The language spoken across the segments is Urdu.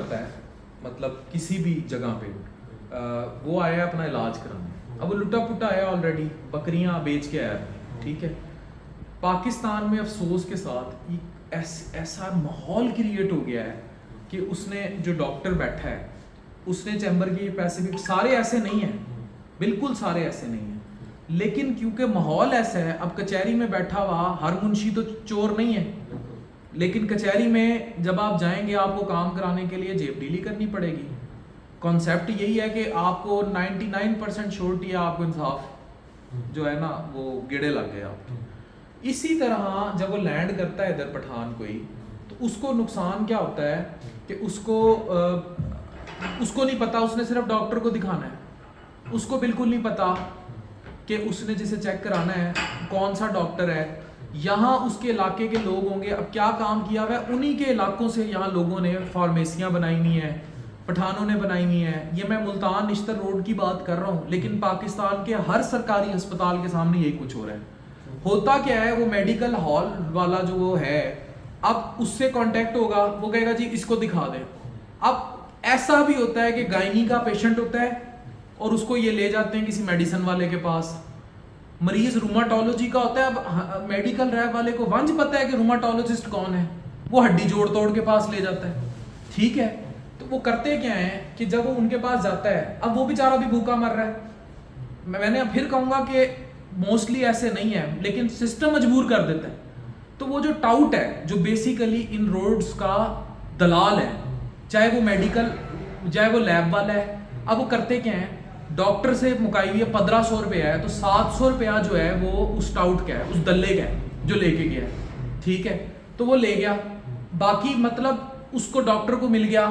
کرتا ہے مطلب کسی بھی جگہ پہ وہ آیا ہے اپنا علاج کرانے, اب وہ لٹا پٹا آیا آلریڈی, بکریاں بیچ کے آیا, ٹھیک ہے. پاکستان میں افسوس کے ساتھ ایسا ماحول کریٹ ہو گیا ہے کہ اس نے جو ڈاکٹر بیٹھا ہے اس نے چیمبر کے پیسے بھی, سارے ایسے نہیں ہیں, بالکل سارے ایسے نہیں ہیں, لیکن کیونکہ ماحول ایسا ہے, اب کچہری میں بیٹھا ہوا ہر منشی تو چور نہیں ہے, لیکن کچہری میں جب آپ جائیں گے آپ کو کام کرانے کے لیے جیب ڈیلی کرنی پڑے گی. کانسیپٹ یہی ہے کہ آپ کو 99% شورٹی ہے, آپ کو انصاف جو ہے نا وہ گیڑے لگ گئے آپ. اسی طرح جب وہ لینڈ کرتا ہے ادھر پٹھان کوئی, تو اس کو نقصان کیا ہوتا ہے کہ اس کو نہیں پتا, اس نے صرف ڈاکٹر کو دکھانا ہے, اس کو بالکل نہیں پتا کہ اس نے جسے چیک کرانا ہے کون سا ڈاکٹر ہے. یہاں اس کے علاقے کے لوگ ہوں گے, اب کیا کام کیا ہوا ہے انہی کے علاقوں سے یہاں لوگوں نے فارمیسیاں بنائی ہوئی ہیں, پٹھانوں نے بنائی ہوئی ہیں. یہ میں ملتان نشتر روڈ کی بات کر رہا ہوں, لیکن پاکستان کے ہر سرکاری ہسپتال کے سامنے یہی کچھ ہو رہا ہے. ہوتا کیا ہے, وہ میڈیکل ہال والا جو وہ ہے, اب اس سے کانٹیکٹ ہوگا, وہ کہے گا جی اس کو دکھا دیں. اب ایسا بھی ہوتا ہے کہ گائنی کا پیشنٹ ہوتا ہے اور اس کو یہ لے جاتے ہیں کسی میڈیسن والے کے پاس. مریض روماٹولوجی کا ہوتا ہے, اب میڈیکل ریپ والے کو ونج پتا ہے کہ روماٹولوجسٹ کون ہے, وہ ہڈی جوڑ توڑ کے پاس لے جاتا ہے, ٹھیک ہے. تو وہ کرتے کیا ہیں کہ جب وہ ان کے پاس جاتا ہے, اب وہ بیچارہ بھی بھوکا مر رہا ہے. میں نے پھر کہوں گا کہ موسٹلی ایسے نہیں ہے, لیکن سسٹم مجبور کر دیتا ہے. تو وہ جو ٹاؤٹ ہے جو بیسیکلی ان روڈز کا دلال ہے, چاہے وہ میڈیکل چاہے وہ لیب والا ہے, اب وہ کرتے کیا ہیں, ڈاکٹر سے مکائی ہوئی ہے 1500 روپیہ ہے, تو 700 روپیہ جو ہے وہ اس ٹاؤٹ کا ہے, اس دلے کا ہے جو لے کے گیا ہے, ٹھیک ہے. تو وہ لے گیا, باقی مطلب اس کو ڈاکٹر کو مل گیا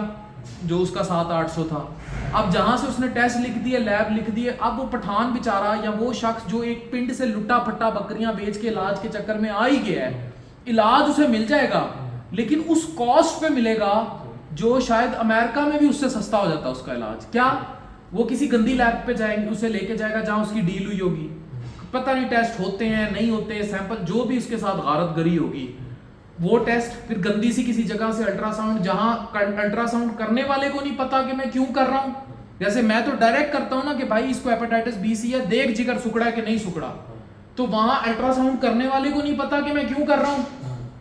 جو اس کا 700-800 تھا. اب جہاں سے اس نے ٹیسٹ لکھ دیے, لیب لکھ دیے, اب وہ پٹھان بیچارہ یا وہ شخص جو ایک پنڈ سے لٹا پھٹا بکریاں بیچ کے علاج کے چکر میں آ ہی گیا ہے, علاج اسے مل جائے گا لیکن اس کاسٹ پہ ملے گا جو شاید امریکہ میں بھی اس سے سستا ہو جاتا اس کا علاج. کیا وہ کسی گندی لیب پہ جائیں گے, اسے لے کے جائے گا جہاں اس کی ڈیل ہوئی ہوگی, پتہ نہیں ٹیسٹ ہوتے ہیں نہیں ہوتے, سیمپل جو بھی اس کے ساتھ غارت گری ہوگی, وہ ٹیسٹ پھر گندی سی کسی جگہ سے الٹرا ساؤنڈ, جہاں الٹرا ساؤنڈ کرنے والے کو نہیں پتا کہ میں کیوں کر رہا ہوں. جیسے میں تو ڈائریکٹ کرتا ہوں نا کہ بھائی اس کو ہیپاٹائٹس بی سی ہے, دیکھ جگر سکڑا ہے کہ نہیں سکڑا, تو وہاں الٹرا ساؤنڈ کرنے والے کو نہیں پتا کہ میں کیوں کر رہا ہوں,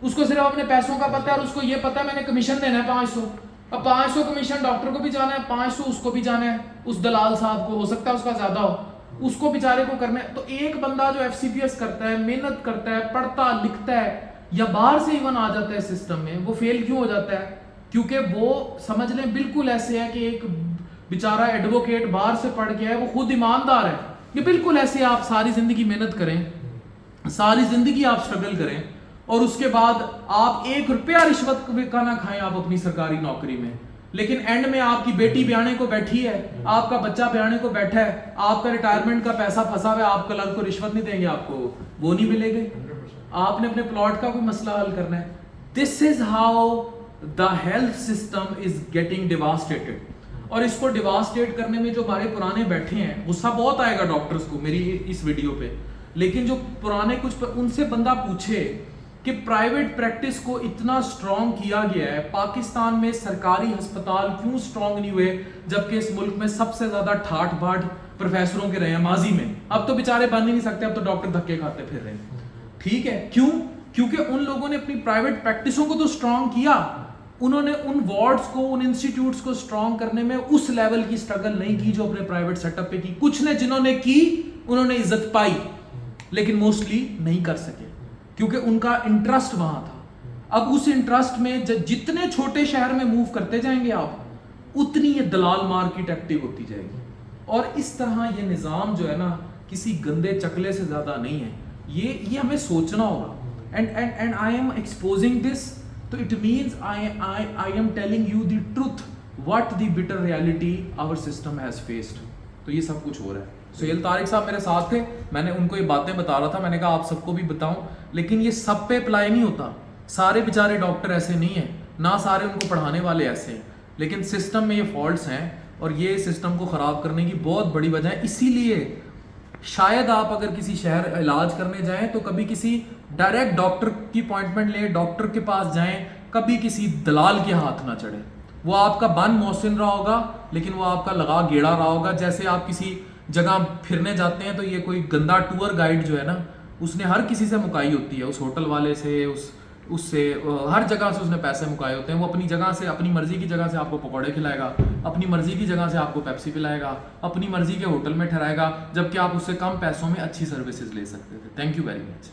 اس کو صرف اپنے پیسوں کا پتا ہے, اور اس کو یہ پتا ہے میں نے کمیشن دینا ہے 500. اب 500 کمیشن ڈاکٹر کو بھی جانا ہے, 500 اس کو بھی جانا ہے, اس دلال صاحب کو, ہو سکتا ہے اس کا زیادہ ہو, اس کو بیچارے کو کرنا ہے. تو ایک بندہ جو ایف سی پی ایس کرتا ہے, محنت کرتا ہے, پڑھتا لکھتا ہے, یا باہر سے ایون آ جاتا ہے سسٹم میں, وہ فیل کیوں ہو جاتا ہے؟ کیونکہ وہ سمجھ لیں بالکل ایسے ہے کہ ایک بیچارہ ایڈوکیٹ باہر سے پڑھ کے ہے, وہ خود ایماندار ہے. یہ بالکل ایسے آپ ساری زندگی محنت کریں, ساری زندگی آپ اسٹرگل کریں, اور اس کے بعد آپ 1 روپیہ رشوت کا نہ کھائیں آپ اپنی سرکاری نوکری میں, لیکن اینڈ میں آپ کی بیٹی بیانے کو بیٹھی ہے, آپ کا بچہ بیانے کو بیٹھا ہے, آپ کا ریٹائرمنٹ کا پیسہ پھنسا ہوا ہے, آپ کل کو رشوت نہیں دیں گے, آپ کو وہ نہیں ملے گی, آپ نے اپنے پلاٹ کا کوئی مسئلہ حل کرنا ہے. This is how the health system is getting devastated. اور اس کو ڈیواسٹیٹ کرنے میں جو ہمارے پرانے بیٹھے ہیں, غصہ بہت آئے گا ڈاکٹرز کو میری اس ویڈیو پہ, لیکن جو پرانے کچھ ان سے بندہ پوچھے کہ پرائیویٹ پریکٹس کو اتنا سٹرونگ کیا گیا ہے, پاکستان میں سرکاری ہسپتال کیوں سٹرونگ نہیں ہوئے, جبکہ اس ملک میں سب سے زیادہ ٹھاٹ باٹ پروفیسروں کے رہے ہیں ماضی میں. اب تو بیچارے بن ہی نہیں سکتے, اب تو ڈاکٹر دھکے کھاتے پھر رہے ہیں, ٹھیک ہے. کیوں؟ کیونکہ ان لوگوں نے اپنی پرائیویٹ پریکٹسوں کو تو سٹرونگ کیا, انہوں نے ان وارڈز کو, ان انسٹیٹیوٹس کو سٹرونگ کرنے میں اس لیول کی سٹرگل نہیں کی جو اپنے پرائیویٹ سیٹ اپ پہ کی. کچھ نے جنہوں نے کی انہوں نے عزت پائی, لیکن موسٹلی نہیں کر سکے کیونکہ ان کا انٹرسٹ وہاں تھا. اب اس انٹرسٹ میں جتنے چھوٹے شہر میں موو کرتے جائیں گے آپ, اتنی یہ دلال مارکیٹ ایکٹیو ہوتی جائے گی. اور اس طرح یہ نظام جو ہے نا کسی گندے چکلے سے زیادہ نہیں ہے, یہ ہمیں سوچنا ہوگا. and I am exposing this, so it means I am telling you the truth, what the bitter reality our system has faced. تو یہ سب کچھ ہو رہا ہے. سہیل طارق صاحب میرے ساتھ تھے, میں نے ان کو یہ باتیں بتا رہا تھا, میں نے کہا آپ سب کو بھی بتاؤں, لیکن یہ سب پہ اپلائی نہیں ہوتا. سارے بیچارے ڈاکٹر ایسے نہیں ہیں, نہ سارے ان کو پڑھانے والے ایسے ہیں, لیکن سسٹم میں یہ فالٹس ہیں, اور یہ سسٹم کو خراب کرنے کی بہت بڑی وجہ ہے. اسی لیے شاید آپ اگر کسی شہر علاج کرنے جائیں تو کبھی کسی ڈائریکٹ ڈاکٹر کی اپوائنٹمنٹ لیں, ڈاکٹر کے پاس جائیں, کبھی کسی دلال کے ہاتھ نہ چڑھیں. وہ آپ کا بن محسن رہا ہوگا لیکن وہ آپ کا لگا گیڑا رہا ہوگا. جیسے آپ کسی جگہ پھرنے جاتے ہیں تو یہ کوئی گندا ٹور گائیڈ جو ہے نا اس نے ہر کسی سے مکائی ہوتی ہے, اس ہوٹل والے سے, اس سے ہر جگہ سے اس نے پیسے مکائے ہوتے ہیں. وہ اپنی جگہ سے, اپنی مرضی کی جگہ سے آپ کو پکوڑے کھلائے گا, اپنی مرضی کی جگہ سے آپ کو پیپسی پلائے گا, اپنی مرضی کے ہوٹل میں ٹھہرائے گا, جبکہ آپ اس سے کم پیسوں میں اچھی سروسز لے سکتے تھے. Thank you very much.